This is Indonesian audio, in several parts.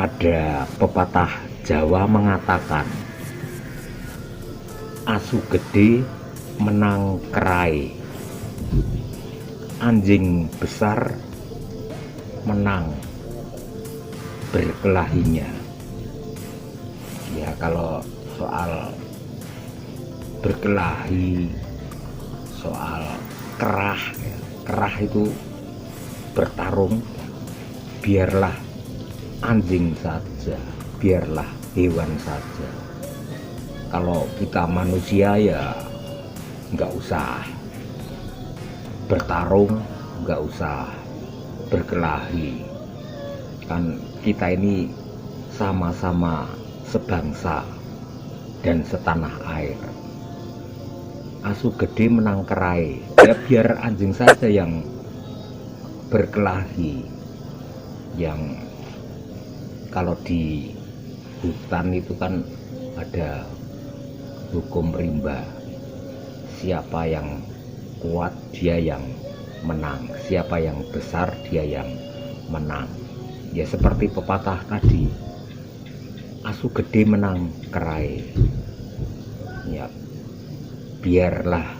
Ada pepatah Jawa mengatakan, asu gede menang kerai, anjing besar menang berkelahinya. Ya, kalau soal berkelahi, soal kerah, kerah itu bertarung, biarlah anjing saja, biarlah hewan saja. Kalau kita manusia ya nggak usah bertarung, nggak usah berkelahi. Kan kita ini sama-sama sebangsa dan setanah air. Asu gede menang kerai, ya biar anjing saja yang berkelahi. Yang kalau di hutan itu kan ada hukum rimba, siapa yang kuat dia yang menang, siapa yang besar dia yang menang. Ya seperti pepatah tadi, asu gede menang kerai. Ya biarlah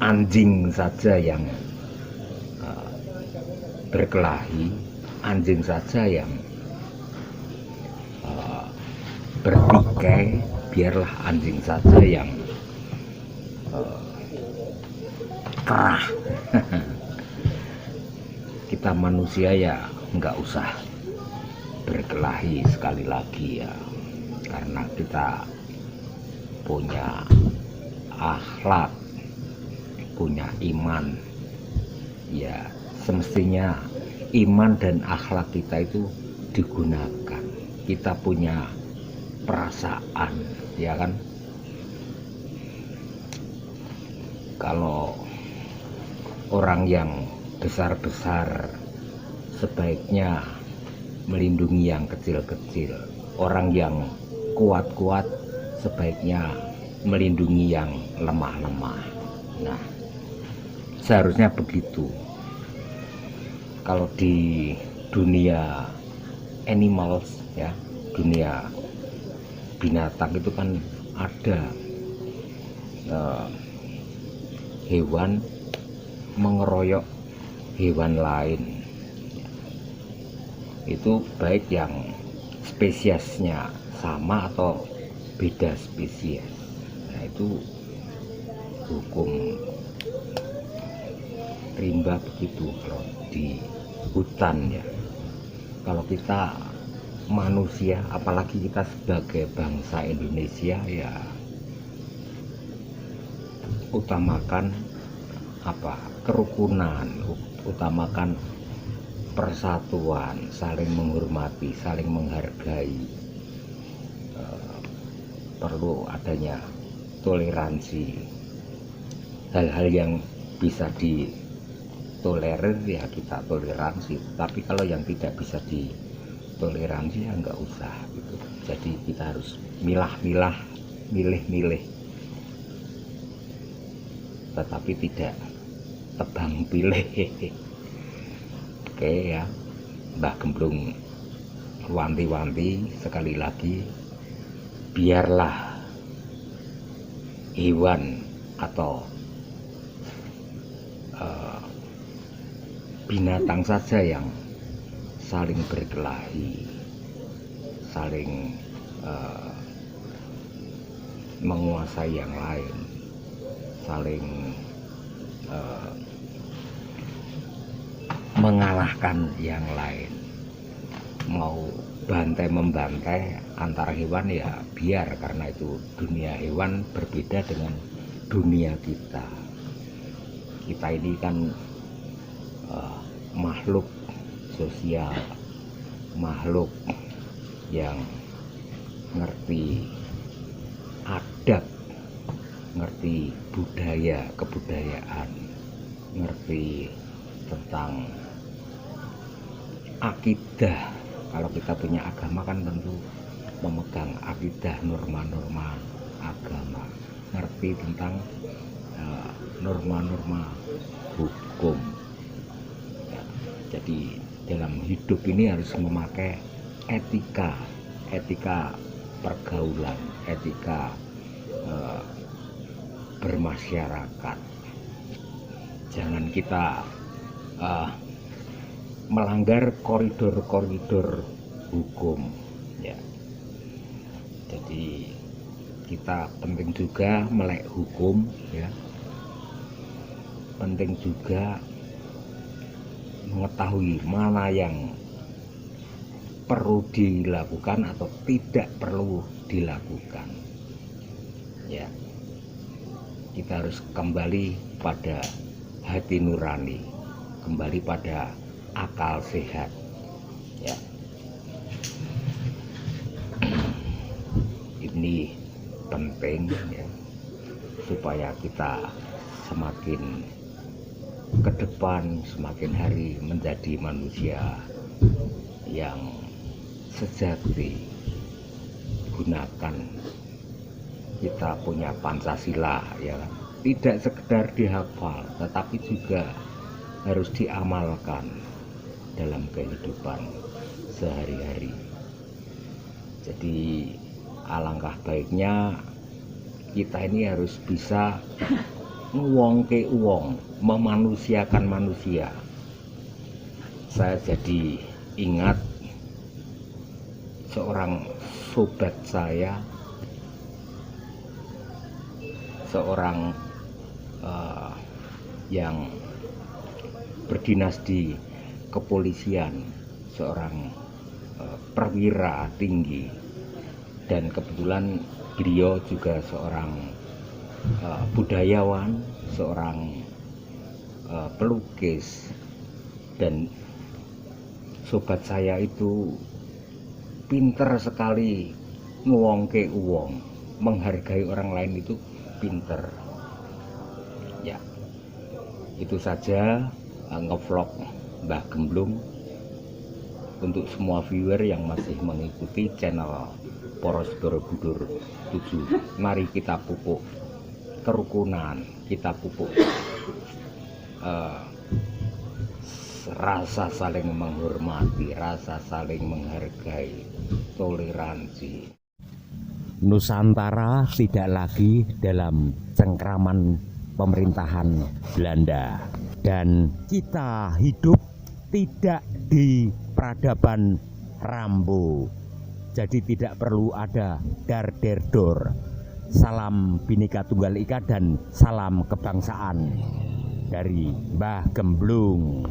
anjing saja yang berkelahi, anjing saja yang bertikai, biarlah anjing saja yang kerah. Kita manusia ya nggak usah berkelahi sekali lagi ya, karena kita punya akhlak, punya iman. Ya semestinya iman dan akhlak kita itu digunakan. Kita punya perasaan, ya kan? Kalau orang yang besar-besar sebaiknya melindungi yang kecil-kecil. Orang yang kuat-kuat sebaiknya melindungi yang lemah-lemah. Nah, seharusnya begitu. Kalau di dunia animals ya, dunia binatang itu kan ada hewan mengeroyok hewan lain. Itu baik yang spesiesnya sama atau beda spesies. Nah, itu hukum rimba begitu kalau di hutan ya. Kalau kita manusia, apalagi kita sebagai bangsa Indonesia ya, utamakan kerukunan, utamakan persatuan, saling menghormati, saling menghargai. Perlu adanya toleransi. Hal-hal yang bisa ditolerir ya kita toleransi, tapi kalau yang tidak bisa ditoleransi ya nggak usah gitu. Jadi kita harus milah-milah, milih-milih, tetapi tidak tebang pilih. Oke ya, Mbah Gemblung wanti-wanti sekali lagi, biarlah hewan atau binatang saja yang saling berkelahi, saling menguasai yang lain, saling mengalahkan yang lain. Mau bantai-membantai antar hewan ya biar, karena itu dunia hewan berbeda dengan dunia kita. Kita ini kan makhluk sosial, makhluk yang ngerti adab, ngerti budaya, kebudayaan, ngerti tentang akidah. Kalau kita punya agama kan tentu memegang akidah, norma-norma agama, ngerti tentang norma-norma hukum ya. Jadi dalam hidup ini harus memakai etika pergaulan, etika bermasyarakat. Jangan kita melanggar koridor-koridor hukum ya. Jadi kita penting juga melek hukum ya, penting juga mengetahui mana yang perlu dilakukan atau tidak perlu dilakukan ya. Kita harus kembali pada hati nurani, kembali pada akal sehat ya. Ini penting ya, supaya kita semakin ke depan, semakin hari menjadi manusia yang sejati. Gunakan kita punya Pancasila ya, tidak sekedar dihafal tetapi juga harus diamalkan dalam kehidupan sehari-hari. Jadi alangkah baiknya kita ini harus bisa ngewongke uwong, memanusiakan manusia. Saya jadi ingat seorang sobat saya, seorang yang berdinas di kepolisian, seorang perwira tinggi, dan kebetulan beliau juga seorang budayawan, seorang pelukis. Dan sobat saya itu pinter sekali ngewongke uwong, menghargai orang lain itu pinter ya. Itu saja ngevlog Mbah Gemblung untuk semua viewer yang masih mengikuti channel Poros Borobudur 7. Mari kita pupuk kerukunan, kita pupuk rasa saling menghormati, rasa saling menghargai, toleransi. Nusantara tidak lagi dalam cengkraman pemerintahan Belanda, dan kita hidup tidak di peradaban Rambo. Jadi tidak perlu ada dar der dor. Salam Bhinneka Tunggal Ika dan salam kebangsaan dari Mbah Gemblung.